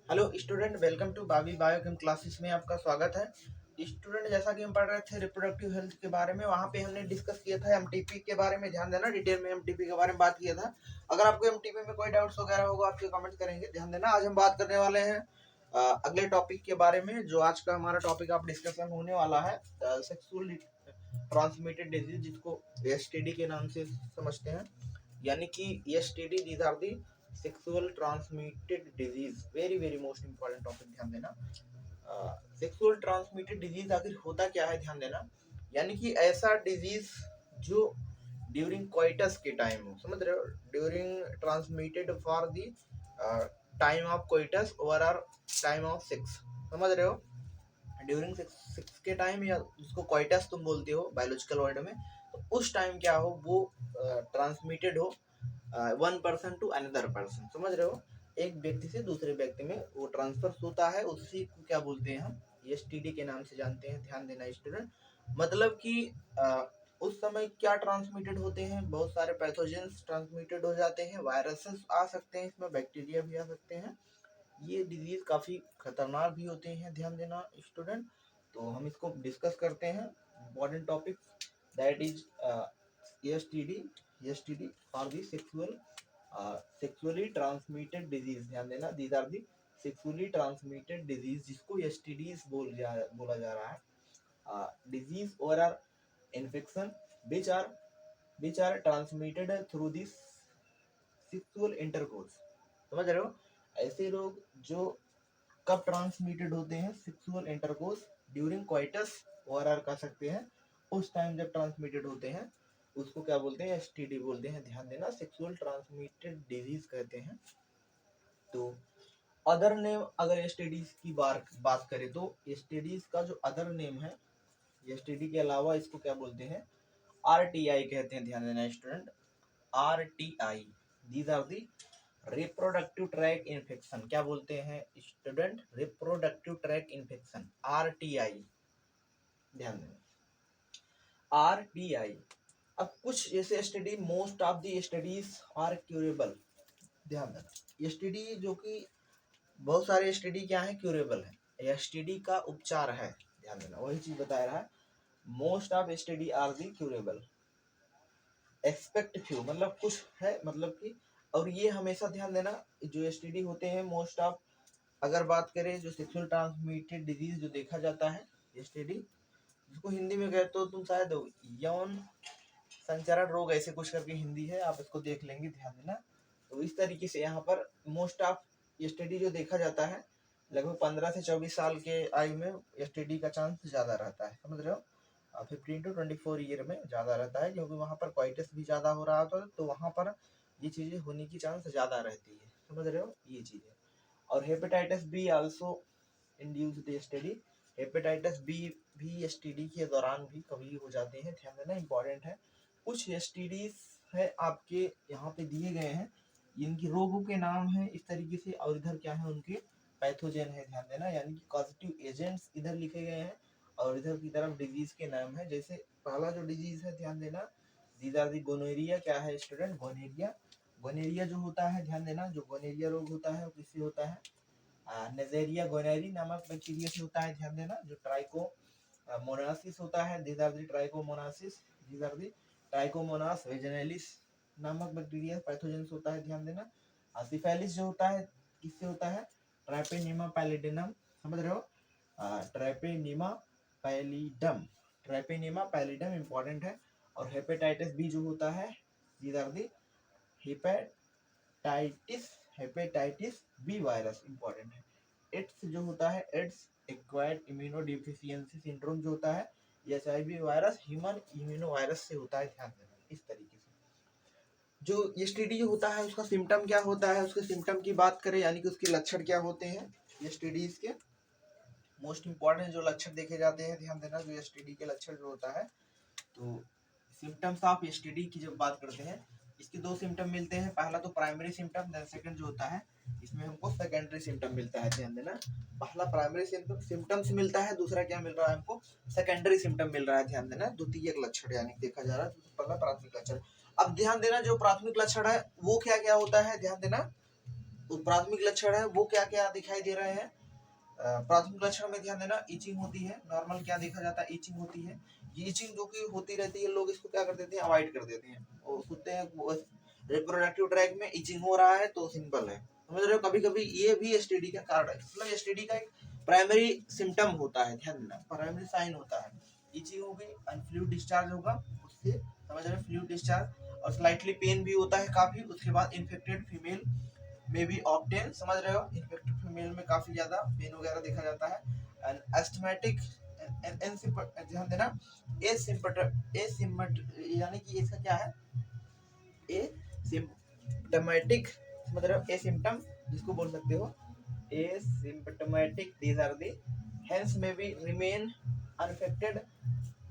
Hello student, welcome to बाबी biochem classes में आपका स्वागत है। स्टूडेंट, जैसा कि हम पढ़ रहे थे रिप्रोडक्टिव हेल्थ के बारे में, वहाँ पे हमने डिस्कस किया था एमटीपी के बारे में। ध्यान देना, डिटेल में एमटीपी के बारे में बात किया था। अगर आपको एमटीपी में कोई डाउट्स वगैरह होगा आपके कमेंट करेंगे। ध्यान देना, आज हम बात करने वाले हैं अगले टॉपिक के बारे में। जो आज का हमारा टॉपिक आप डिस्कशन होने वाला है, सेक्सुअल ट्रांसमिटेड डिजीज, जिसको एसटीडी के नाम से समझते हैं। यानी कि STD, these are the sexual transmitted disease. Very very most important topic, ध्यान देना। सेक्सुअल ट्रांसमिटेड डिजीज आखिर होता क्या है, ध्यान देना। यानी कि ऐसा डिजीज जो ड्यूरिंग क्वाइटस के टाइम हो, समझ रहे हो, during transmitted for the time of coitus और आर टाइम ऑफ सेक्स, समझ रहे हो। ड्यूरिंग सेक्स के टाइम, या जिसको क्वाइटस तुम बोलते हो बायोलॉजिकल वर्ड में, तो उस टाइम क्या हो, वो ट्रांसमिटेड हो one person to another person, समझ रहे हो। एक व्यक्ति से दूसरे व्यक्ति में वो ट्रांसफर होता है, उसी को क्या बोलते हैं हम, एसटीडी के नाम से जानते हैं। ध्यान देना स्टूडेंट। मतलब कि उस समय क्या ट्रांसमिटेड होते हैं, बहुत सारे पैथोजेंस ट्रांसमिटेड हो जाते हैं, वायरसेस आ सकते हैं, इसमें बैक्टीरिया भी आ सकते हैं। ये डिजीज काफ़ी खतरनाक भी होते हैं, ध्यान देना स्टूडेंट। तो हम इसको डिस्कस करते हैं। Important topic that is STD. STD for the sexually transmitted disease. ध्यान देना, these are the sexually transmitted disease, जिसको एसटीडीज बोला जा रहा है। डिजीज और or infection which are transmitted through this sexual intercourse, समझ रहे हो। ऐसे रोग जो कब ट्रांसमिटेड होते हैं, सेक्सुअल इंटरकोर्स ड्यूरिंग क्वाइटस और आर कह सकते हैं, उस टाइम जब ट्रांसमिटेड होते हैं उसको क्या बोलते हैं, एसटीडी बोलते हैं। ध्यान देना, सेक्सुअल ट्रांसमिटेड डिजीज कहते हैं। तो अदर नेम, अगर एसटीडीज की बात करें तो एसटीडीज का जो अदर नेम है, एसटीडी के अलावा इसको क्या बोलते हैं, आरटीआई कहते हैं। ध्यान देना student, RTI, these are the reproductive tract infection. क्या बोलते हैं student, reproductive tract infection, RTI. ध्यान देना, आरटीआई। अब कुछ जैसे STD, most of the studies are curable. ध्यान देना, एसटीडी जो कि बहुत सारे एसटीडी क्या है, क्यूरेबल है, एसटीडी का उपचार है। ध्यान देना, वही चीज बता रहा है। Most of STD are the curable, expect few, मतलब कुछ है, मतलब कि। और ये हमेशा ध्यान देना, जो एसटीडी होते हैं मोस्ट ऑफ, अगर बात करें जो सेक्सुअल ट्रांसमिटेड डिजीज जो देखा जाता है, एसटीडी, जिसको हिंदी में कहते हो तुम शायद यौन संचरण रोग, ऐसे कुछ करके हिंदी है, आप इसको देख लेंगे। ध्यान देना। तो इस तरीके से यहाँ पर मोस्ट ऑफ एसटीडी जो देखा जाता है, लगभग 15 से 24 साल के आयु में एसटीडी का चांस ज़्यादा रहता है, समझ रहे हो। 15 to 24 ईयर में ज़्यादा रहता है, क्योंकि वहाँ पर क्वाइटस भी ज़्यादा हो रहा होता है, तो वहाँ पर ये चीज़ें होने की चांस ज़्यादा रहती है, समझ रहे हो ये चीज़ें। और hepatitis B also induce the STD. Hepatitis B भी एसटीडी के दौरान भी कभी हो जाते हैं। ध्यान देना, इंपॉर्टेंट है। कुछ एसटीडीज है आपके यहाँ पे दिए गए हैं, इनकी रोगों के नाम है इस तरीके से, और इधर क्या है, उनके पैथोजन है। ध्यान देना, यानी कि कॉजेटिव एजेंट्स इधर लिखे गए हैं, और इधर की तरफ डिजीज के नाम है। जैसे पहला जो डिजीज है, ध्यान देना, दीज आर दी गोनोरिया। क्या है स्टूडेंट, गोनोरिया। गोनोरिया जो होता है, ध्यान देना, जो गोनोरिया रोग होता है वो किससे होता है, नेजेरिया गोनोरी नामक बैक्टीरिया से होता है। ध्यान देना, जो ट्राइको मोनासिस होता है, these are the trichomoniasis, these are the trichomonas vaginalis नामक बैक्टीरिया पैथोजेंस होता है। ध्यान देना, सिफेलिस जो होता है किससे होता है, ट्रैपेनिमा पैलिडिनम, समझ रहे हो, treponema pallidum, treponema pallidum important है। और हेपेटाइटिस बी जो होता है, these are the hepatitis B virus, important है। एड्स जो होता है, एड्स एक्वायर्ड इम्यूनोडिफिशियंसी सिंड्रोम जो होता है, ये HIV virus human immuno virus से होता है। ध्यान देना, इस तरीके से। जो एसटीडी जो होता है उसका सिम्टम क्या होता है, उसके सिम्टम की बात करें, यानी कि उसके लक्षण क्या होते हैं एसटीडीज के। मोस्ट इंपॉर्टेंट जो लक्षण देखे जाते हैं, ध्यान देना, जो एसटीडी के लक्षण जो होता है, तो सिम्टम्स ऑफ एसटीडी की जब बात करते हैं, इसके दो सिम्टम मिलते हैं। पहला तो प्राइमरी सिम्टम, देन सेकंड जो होता है इसमें हमको सेकेंडरी सिम्टम मिलता है। ध्यान देना, पहला प्राइमरी सिम्टम्स मिलता है, दूसरा क्या मिल रहा है हमको, सेकेंडरी सिम्टम मिल रहा है। ध्यान देना, द्वितीयक लक्षण यानी देखा जा रहा है, पहला प्राथमिक लक्षण। अब ध्यान देना, जो प्राथमिक लक्षण है वो क्या क्या होता है, ध्यान देना, प्राथमिक लक्षण है वो क्या क्या दिखाई दे रहे हैं। प्राथमिक लक्षण में ध्यान देना, ईचिंग होती है। नॉर्मल क्या देखा जाता है, ईचिंग होती है। ये ईचिंग जो कि होती रहती है, लोग इसको क्या कर देते हैं, अवॉइड कर देते हैं और सोचते हैं रिप्रोडक्टिव ट्रैक में ईचिंग हो रहा है तो सिंपल है। समझ रहे हो, कभी कभी ये भी एसटीडी का कारण है, मतलब एसटीडी का एक प्राइमरी सिम्टम होता है, ध्यान देना, प्राइमरी साइन होता है। ईचिंग होगी एंड फ्लूइड डिस्चार्ज होगा उससे, समझ रहे हो, फ्लूइड डिस्चार्ज, और स्लाइटली पेन भी होता है काफी। उसके बाद इन्फेक्टेड फीमेल में भी ऑप्टेन, समझ रहे हो, इन्फेक्टेड फीमेल में काफी ज्यादा पेन वगैरह देखा जाता है। एंड एस्थमेटिक, ध्यान देना, एसिम्पट यानी कि इसका क्या है, एसिम्पटोमेटिक, समझ रहे हो, एसिम्पटम जिसको बोल सकते हो, एसिम्पटोमेटिक, दीज आर दी, हेंस में भी रिमेन अनफेक्टेड।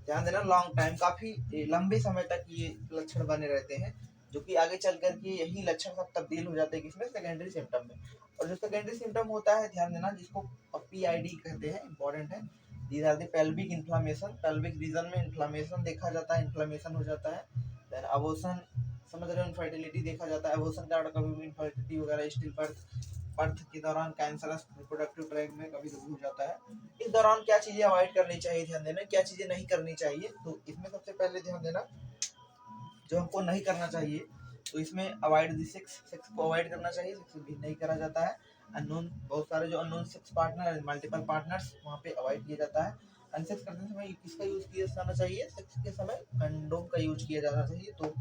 ध्यान देना, लॉन्ग टाइम, काफी लंबे समय तक ये लक्षण बने रहते हैं, जो कि आगे चल करके यही लक्षण सब तब्दील हो जाते हैं किसमें, सेकेंडरी सिम्टम में। और जो सेकेंडरी सिम्टम होता है, ध्यान देना, जिसको पीआईडी कहते हैं, इंपॉर्टेंट है, these are the pelvic inflammation, pelvic region में इन्फ्लामेशन देखा जाता है, इन्फ्लामेशन हो जाता है। देन अबॉर्शन, समझ रहे हो, इनफर्टिलिटी देखा जाता है, अबॉर्शन का कभी भी इनफर्टिलिटी वगैरह, स्टिल बर्थ के दौरान कैंसरस रिप्रोडक्टिव ट्रैक में कभी कभी हो जाता है। इस दौरान क्या चीजें अवॉइड करनी चाहिए, ध्यान देना, क्या चीजें नहीं करनी चाहिए, तो इसमें सबसे पहले ध्यान देना, जो हमको नहीं करना चाहिए, तो इसमें अवॉइड दी सेक्स, सेक्स को अवॉइड करना चाहिए, सेक्स भी नहीं करा जाता है। अननोन, बहुत सारे जो unknown sex partner, multiple partners, वहाँ पे अवॉइड किया जाता है। अनसेक्स करते समय किसका यूज किया जाना चाहिए, सेक्स के समय कंडोम का यूज किया जाना चाहिए। तो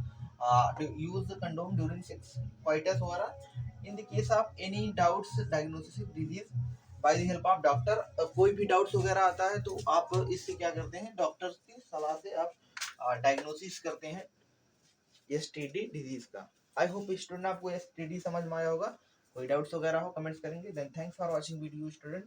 use condom during sex, coitus वगैरह। In the case of any doubts diagnosis disease by the help of doctor, कोई भी डाउट्स वगैरह आता है तो आप इससे क्या करते हैं, डॉक्टर्स की सलाह से आप डायग्नोसिस करते हैं एसटीडी डिजीज का। आई होप स्टूडेंट आपको एसटीडी समझ में आया होगा। कोई डाउट्स वगैरह हो कमेंट्स करेंगे। Then thanks for watching video student.